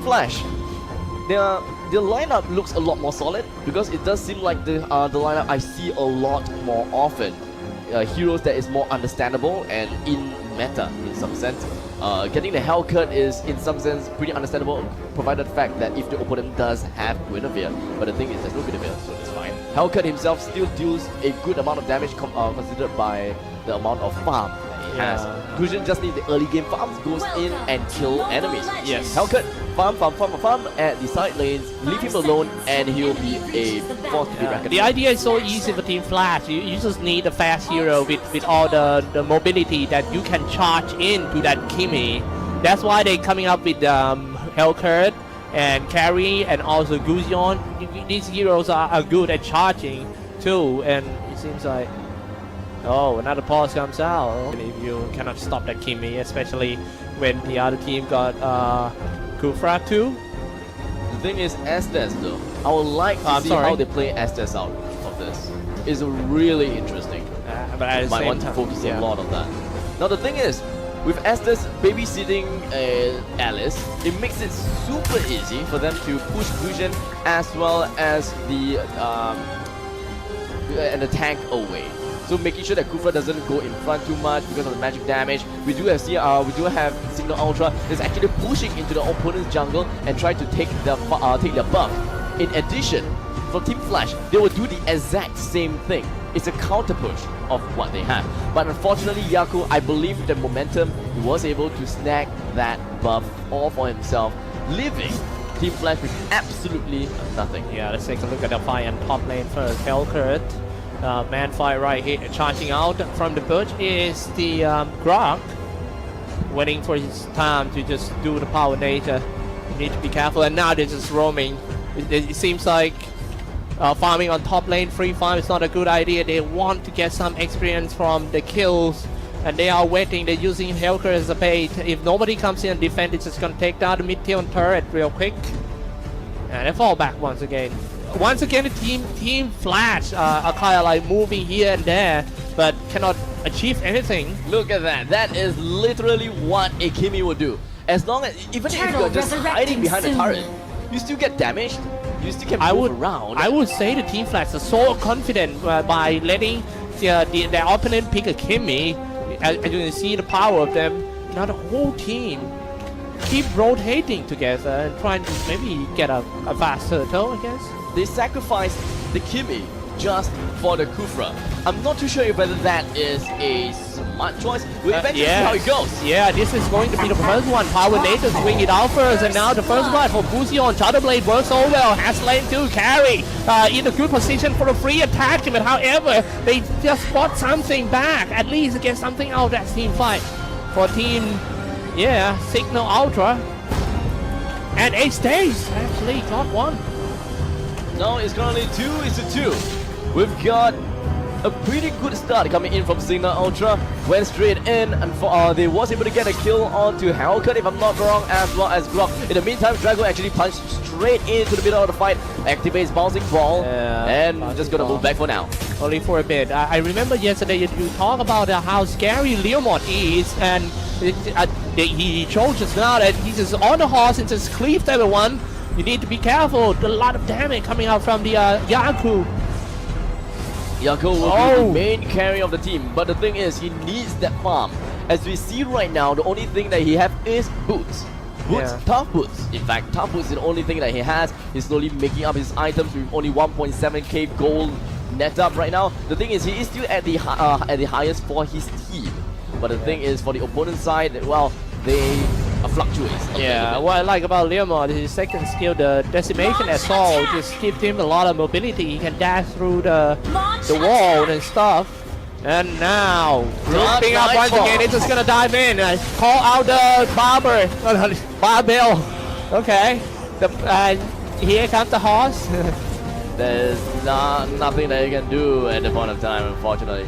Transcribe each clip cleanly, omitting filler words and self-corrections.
Flash, the lineup looks a lot more solid because it does seem like the lineup I see a lot more often. Heroes that is more understandable and in meta in some sense. Getting the Hellcut is in some sense pretty understandable, provided the fact that if the opponent does have Guinevere. But the thing is, there's no Guinevere, so it's fine. Hellcut himself still deals a good amount of damage considered by the amount of farm that he has. Gusion just need the early game farms, goes in and kill enemies. Yes. Hellcut, farm at the side lanes, leave him alone, and he'll be a force to be reckoned with. The idea is so easy for Team Flash. You just need a fast hero with all the mobility that you can charge into that Kimi. That's why they're coming up with Hellcut and Carry and also Gusion. These heroes are good at charging too, and it seems like another pause comes out. If you cannot stop that Kimi, especially when the other team got Kufra too. The thing is, Estes though, I would like to see how they play Estes out of this. It's really interesting. But at the might same want to time, focus a lot on that. Now the thing is, with Estes babysitting Alice, it makes it super easy for them to push Gusion as well as the tank away. So making sure that Kufra doesn't go in front too much because of the magic damage. We do have Cignal Ultra that's actually pushing into the opponent's jungle and try to take their buff. In addition, for Team Flash, they will do the exact same thing. It's a counter push of what they have. But unfortunately, Yaku, I believe with the momentum, he was able to snag that buff all for himself, leaving Team Flash with absolutely nothing. Yeah, let's take a look at the fight on top lane first. Hellcut, man fight right here, charging out from the bush is the Grok, waiting for his time to just do the power nature. You need to be careful, and now they're just roaming. It seems like farming on top lane, free farm is not a good idea. They want to get some experience from the kills, and they are waiting. They're using Hellcut as a bait. If nobody comes in and defend, it's just gonna take down the mid-tier turret real quick. And they fall back once again. Once again, the team Flash are kind of like moving here and there, but cannot achieve anything. Look at that. That is literally what a Kimi would do. As long as, even if you're just hiding behind the turret, you still get damaged. You still can move around. I would say the Team Flash are so confident by letting their opponent pick a Kimi. As you can see the power of them. Now the whole team keep rotating together and trying to maybe get a fast turtle, I guess. They sacrificed the Kimi just for the Kufra. I'm not too sure whether that is a smart choice. We'll eventually see how it goes. Yeah, this is going to be the first one. Power Nature swing it out first, and now the first one for Gusion. Shadowblade works so well. Has lane to Carry in a good position for a free attack, but however, they just spot something back. At least get something out of that team fight. For team, Cignal Ultra. And it stays, actually, top one. Now it's currently 2-2. We've got a pretty good start coming in from Cignal Ultra. Went straight in, and they was able to get a kill onto Hellcut, if I'm not wrong, as well as Grok. In the meantime, Drago actually punched straight into the middle of the fight, activates Bouncing Ball, and just gonna move back for now. Only for a bit. I remember yesterday you talked about how scary Leomord is, and he showed just now that he's just on the horse and just cleaved everyone. You need to be careful. A lot of damage coming out from the Yaku. Yaku will be the main carry of the team, but the thing is, he needs that farm. As we see right now, the only thing that he has is boots. Tough boots. In fact, tough boots is the only thing that he has. He's slowly making up his items with only 1.7k gold net up right now. The thing is, he is still at the highest for his team. But the thing is, for the opponent side, well, they fluctuates. Yeah, what I like about Leomord is his second skill, the Decimation Assault, just gives him a lot of mobility. He can dash through the wall and stuff. And now, grouping up once again, it's just gonna dive in. Call out the barbell. Okay, here comes the horse. There's nothing that you can do at the point of time, unfortunately.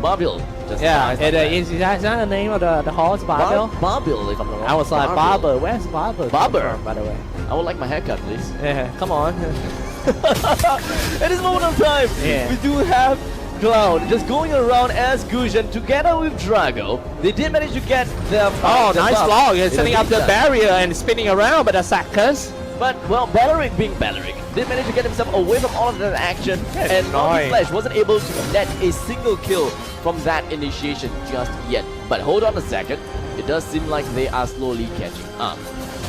Barbell. Is that the name of the horse, Barbell? Barbell, if I'm not wrong. I was like, Barber. Where's Barber? Barber, by the way. I would like my haircut, please. Yeah, come on. At this moment of time, we do have Cloud just going around as Gusion together with Drago. They did manage to get their Oh, their nice buff block. in Setting up the meantime. barrier and spinning around, but the Sackers. But, well, Belleric being Belleric, did manage to get himself away from all of that action, That's and annoying. Flash wasn't able to net a single kill from that initiation just yet. But hold on a second, it does seem like they are slowly catching up.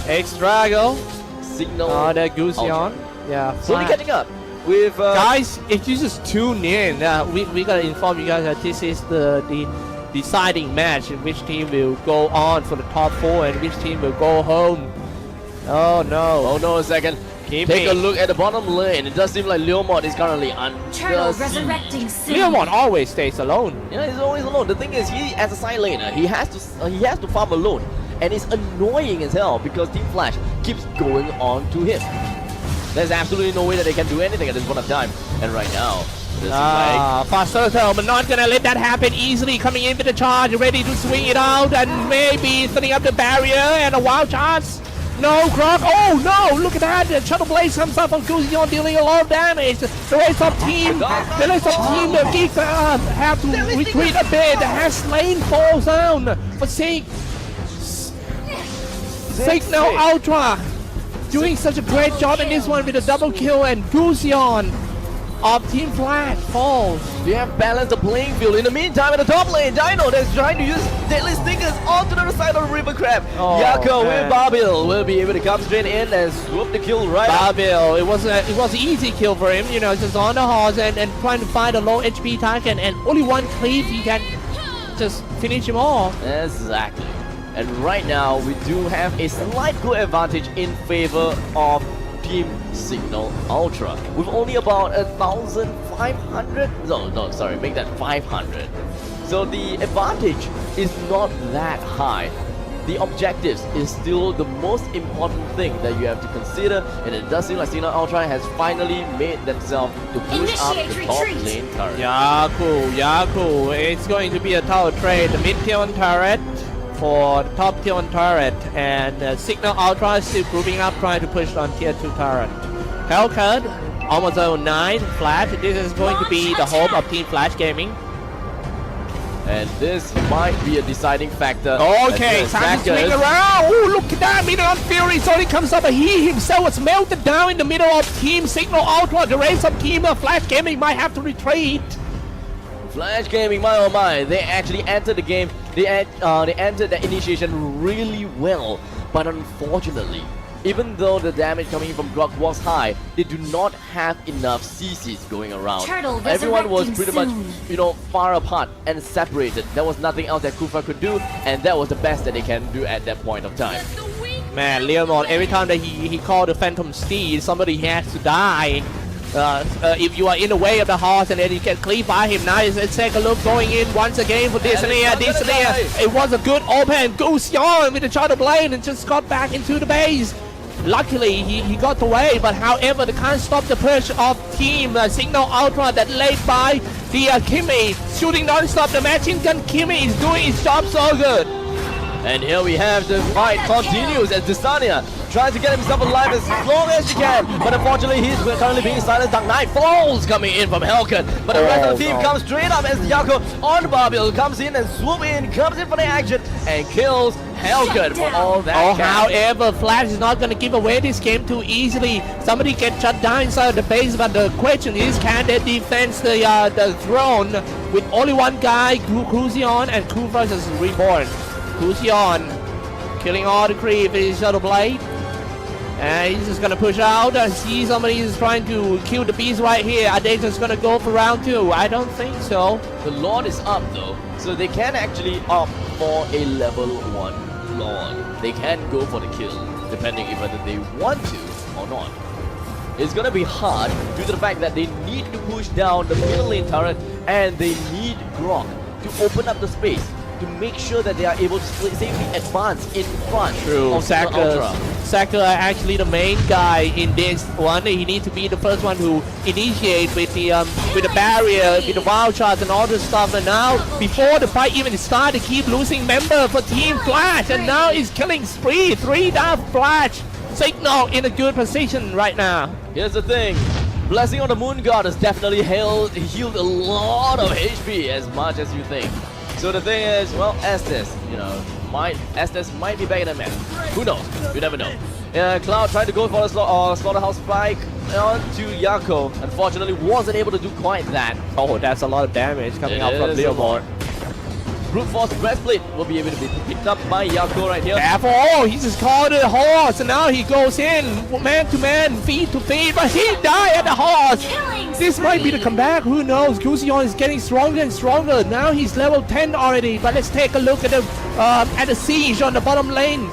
X-Drago. Cignal, Oh, that Gusion. Ultra. Yeah. Slowly flat. catching up with... Guys, if you just tune in, we gotta inform you guys that this is the deciding match in which team will go on for the top 4 and which team will go home. Oh no. Hold on a second. Keep Take it. a look at the bottom lane. It does seem like Leomord is currently under Turtle siege. resurrecting soon. Leomon always stays alone. Yeah, he's always alone. The thing is, he as a side laner, he has to farm alone, and it's annoying as hell because Team Flash keeps going on to him. There's absolutely no way that they can do anything at this point of time. And right now, this Fast turtle, but not gonna let that happen easily. Coming in with the charge, ready to swing it out, and maybe setting up the barrier and a wild chance. No, Croc. Oh no! Look at that. The Shuttle Blaze comes up on Gusion, dealing a lot of damage. The rest of team, the Geeks have to retreat a bit. Has Lane falls down for Cignal Ultra doing such a great job in this one with a double kill, and Gusion of Team Flash falls. They have balanced the playing field. In the meantime, in the top lane, Dino that's trying to use Deadly Stinkers onto the other side of the River Crab. Oh, Yako man. with Barbil will be able to come straight in and swoop the kill right up. Barbil, it was an easy kill for him, you know, just on the horse and trying to find a low HP target, and only one cleave he can just finish him off. Exactly. And right now, we do have a slight good advantage in favor of Team Cignal Ultra with only about 1,500. No, sorry, make that 500. So the advantage is not that high. The objectives is still the most important thing that you have to consider, and it does seem like Cignal Ultra has finally made themselves to push up Initiate the top retreat. lane turret. Yaku, it's going to be a tower trade. The mid-tier 1 turret for the top tier 1 turret, and Cignal Ultra is still grouping up, trying to push on tier 2 turret. Hellcat, almost level 9, Flash. This is going to be the home of Team Flash Gaming. And this might be a deciding factor. Okay, as the time to swing attackers- around. Oh, look at that. Minion Fury suddenly comes up, and he himself was melted down in the middle of Team Cignal Ultra. The rest of Team Flash Gaming might have to retreat. Flash Gaming, my oh my, they actually entered the game. They entered the initiation really well, but unfortunately, even though the damage coming from Grok was high, they do not have enough CCs going around. Turtle Everyone was resurrecting pretty much, soon. you know, far apart and separated. There was nothing else that Kufa could do, and that was the best that they can do at that point of time. Man, Leomon, every time that he called the Phantom Steed, somebody has to die. If you are in the way of the horse and then you get cleaved by him, now let's take a look going in once again for Disney. It was a good open. Gusion with the Shadow Blade and just got back into the base. Luckily, he got away, but however, they can't stop the push of Team Cignal Ultra that laid by the Kimi. Shooting non-stop, the machine gun Kimi is doing his job so good. And here we have the fight continues as Distania tries to get himself alive as long as she can, but unfortunately he's currently being silenced. Dark Knight falls coming in from Hellcat, but the rest of the team comes straight up as Yako on Barbil comes in and comes in for the action and kills Hellcat for all that. Oh, damage. however, Flash is not going to give away this game too easily. Somebody gets shut down inside the base, but the question is, can they defend the throne with only one guy, Cruzion, and Ku versus Reborn. Cruzion killing all the creep with his Shadow Blade. And he's just gonna push out. I see somebody is trying to kill the beast right here. Are they just gonna go for round 2? I don't think so. The Lord is up though, so they can actually opt for a level 1 Lord. They can go for the kill, depending if whether they want to or not. It's gonna be hard due to the fact that they need to push down the middle lane turret and they need Grok to open up the space to make sure that they are able to safely advance in front of Cignal Ultra. Saka actually the main guy in this one. He needs to be the first one who initiate with the barrier, with the wild shots and all this stuff. And now, before the fight even started, they keep losing member for Team Flash, and now it's killing spree. 3 down Flash. Cignal in a good position right now. Here's the thing, Blessing on the Moon Goddess definitely healed a lot of HP as much as you think. So the thing is, well, Estes, Estes might be back in a match. Who knows? You never know. Cloud tried to go for a slaughterhouse spike onto Yako. Unfortunately, wasn't able to do quite that. Oh, that's a lot of damage coming out from Leomord. Brute Force Breastplate will be able to be picked up by Yako right here. Careful! Oh, he just called the horse, and now he goes in man to man, feet to feet, but he died at the horse. This might be the comeback. Who knows? Gusion is getting stronger and stronger. Now he's level 10 already. But let's take a look at the siege on the bottom lane.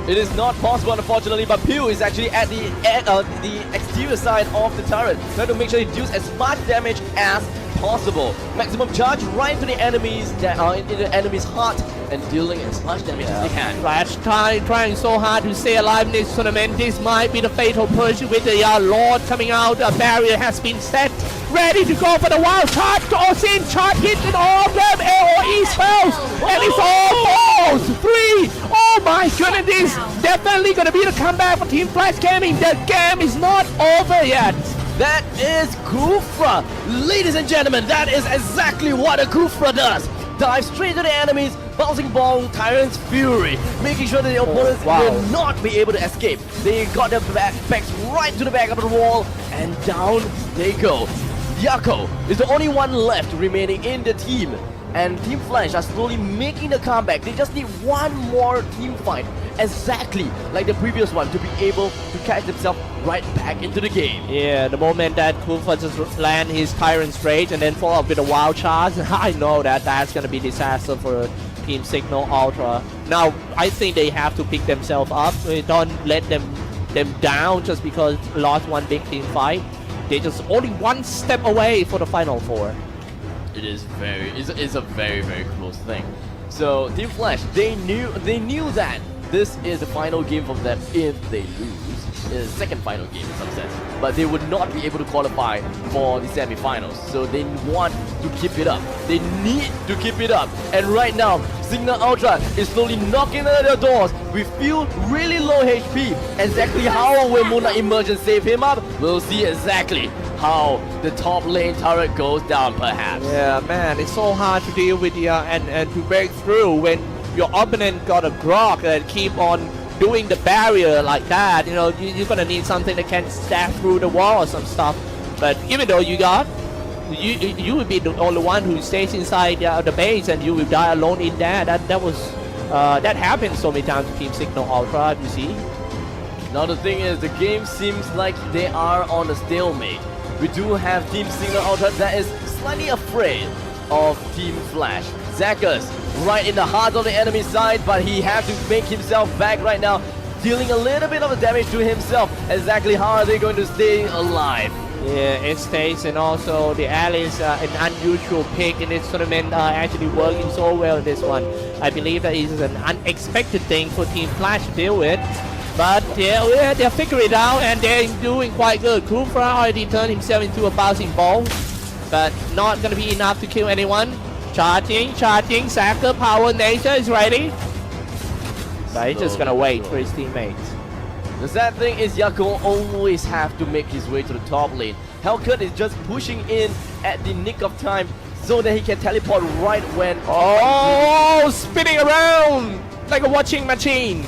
It is not possible, unfortunately, but Pew is actually at the exterior side of the turret, trying to make sure he deals as much damage as possible. Maximum charge right into the enemies into the enemy's heart and dealing as much damage as they can. Flash trying so hard to stay alive in this tournament. This might be the fatal push with the Lord coming out. A barrier has been set. Ready to go for the wild charge. Goes in, charge hit and all of them. AoE spells. And it's all falls. 3. Oh my goodness. This definitely going to be the comeback for Team Flash Gaming. The game is not over yet. That is Kufra. Ladies and gentlemen, that is exactly what a Kufra does. Dive straight to the enemies, bouncing ball, Tyrant's Fury, making sure that the opponents will not be able to escape. They got their backs right to the back of the wall, and down they go. Yako is the only one left remaining in the team, and Team Flash are slowly making the comeback. They just need one more team fight, exactly like the previous one, to be able to catch themselves right back into the game. Yeah, the moment that Kufa just land his Tyrant's Rage and then follow up with a wild charge, I know that that's going to be disaster for Team Cignal Ultra. Now, I think they have to pick themselves up. Don't let them down just because lost one big team fight. They're just only one step away for the Final Four. It's a very, very close thing. So Team Flash, they knew that this is the final game for them if they lose. The second final game in some sense. But they would not be able to qualify for the semi-finals. So they want to keep it up. They need to keep it up. And right now, Cignal Ultra is slowly knocking at their doors. We feel really low HP. Exactly how will Moonlight emerge and save him up? We'll see exactly how the top lane turret goes down, perhaps. Yeah, man, it's so hard to deal with and to break through when your opponent got a Grok that keep on doing the barrier like that. You know, you're gonna need something that can stab through the wall or some stuff. But even though you will be the only one who stays inside the base, and you will die alone in there. That happened so many times to Team Cignal Ultra. You see. Now the thing is, the game seems like they are on a stalemate. We do have Team Cignal Ultra that is slightly afraid of Team Flash. Zakas right in the heart of the enemy side, but he has to make himself back right now, dealing a little bit of the damage to himself. Exactly how are they going to stay alive? Yeah, it stays, and also the Alice, an unusual pick in this tournament, actually working so well in this one. I believe that is an unexpected thing for Team Flash to deal with. But yeah, they're figuring it out, and they're doing quite good. Kufra already turned himself into a bouncing ball, but not going to be enough to kill anyone. Charging, Sacker, Power Nature is ready. But he's just going to wait for his teammates. The sad thing is Yako always have to make his way to the top lane. Hellcat is just pushing in at the nick of time so that he can teleport right when... Oh, spinning around like a watching machine.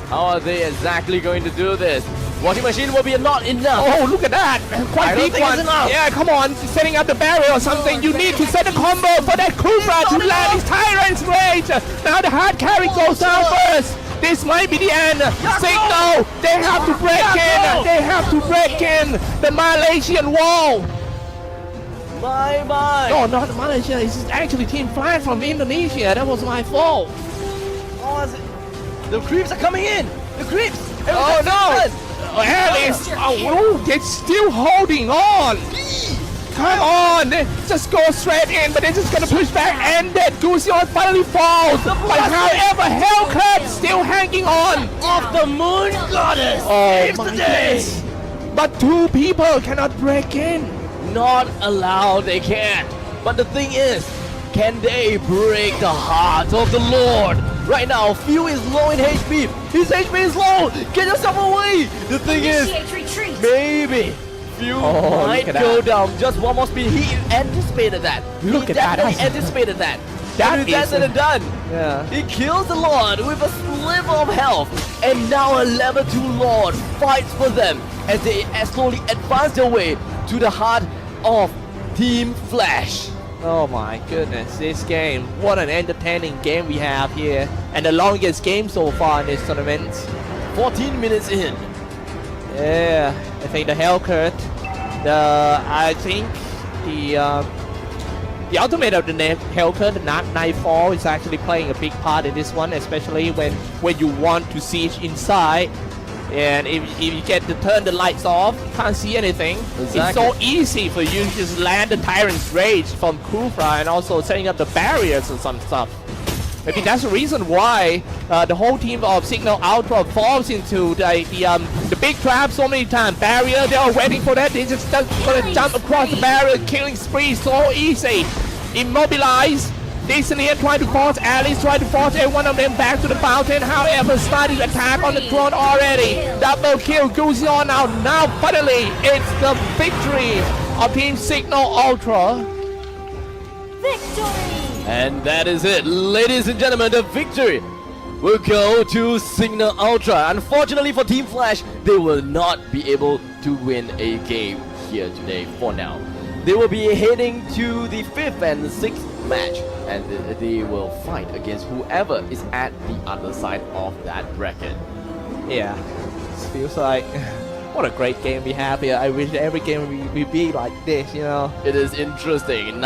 How are they exactly going to do this? Watching machine will be not enough. Oh, look at that. Quite big one. Yeah, come on. Setting up the barrier or something. You need to set a combo for that Kufra to land his Tyrant's Rage. Now the hard carry goes down first. This might be the end. Cignal, they have to break in. They have to break in the Malaysian wall. Bye-bye. No, not Malaysia. It's actually Team Flash from Indonesia. That was my fault. Oh, is it? The creeps are coming in. The creeps. Oh, no. Alice, they're still holding on. Come on, just go straight in, but they're just gonna push back, and that Gusion finally falls. But however, Hellcat still hanging on. Of the Moon Goddess. Oh my goodness. But two people cannot break in. Not allowed, they can't. But the thing is, can they break the heart of the Lord? Right now, Few is low in HP. His HP is low. Get yourself away. The thing is, maybe Few Oh, might look at go that. down. Just one more speed. He anticipated that. Look He at that. definitely That's- anticipated that. That And with is that said and done, Yeah. he kills the Lord with a sliver of health. And now a level 2 Lord fights for them as they slowly advance their way to the heart of Team Flash. Oh my goodness, this game. What an entertaining game we have here. And the longest game so far in this tournament. 14 minutes in. Yeah, I think the Hellcat, I think the ultimate of the Hellcat, the Nightfall, is actually playing a big part in this one, especially when you want to siege inside. And if you get to turn the lights off, you can't see anything. It's Exactly. so easy for you to just land the Tyrant's Rage from Kufra and also setting up the barriers and some stuff. Maybe that's the reason why the whole team of Cignal Ultra falls into the big trap so many times. Barrier, they are waiting for that. They just gonna jump across the barrier, killing spree so easy. Immobilize. Disney trying to force Alice, trying to force every one of them back to the fountain. However, starting attack on the throne already. Double kill goes on now. Now finally, it's the victory of Team Cignal Ultra. Victory! And that is it, ladies and gentlemen. The victory will go to Cignal Ultra. Unfortunately for Team Flash, they will not be able to win a game here today for now. They will be heading to the 5th and 6th match, and they will fight against whoever is at the other side of that bracket. Yeah, it feels like what a great game we have here. I wish every game would be like this, you know. It is interesting.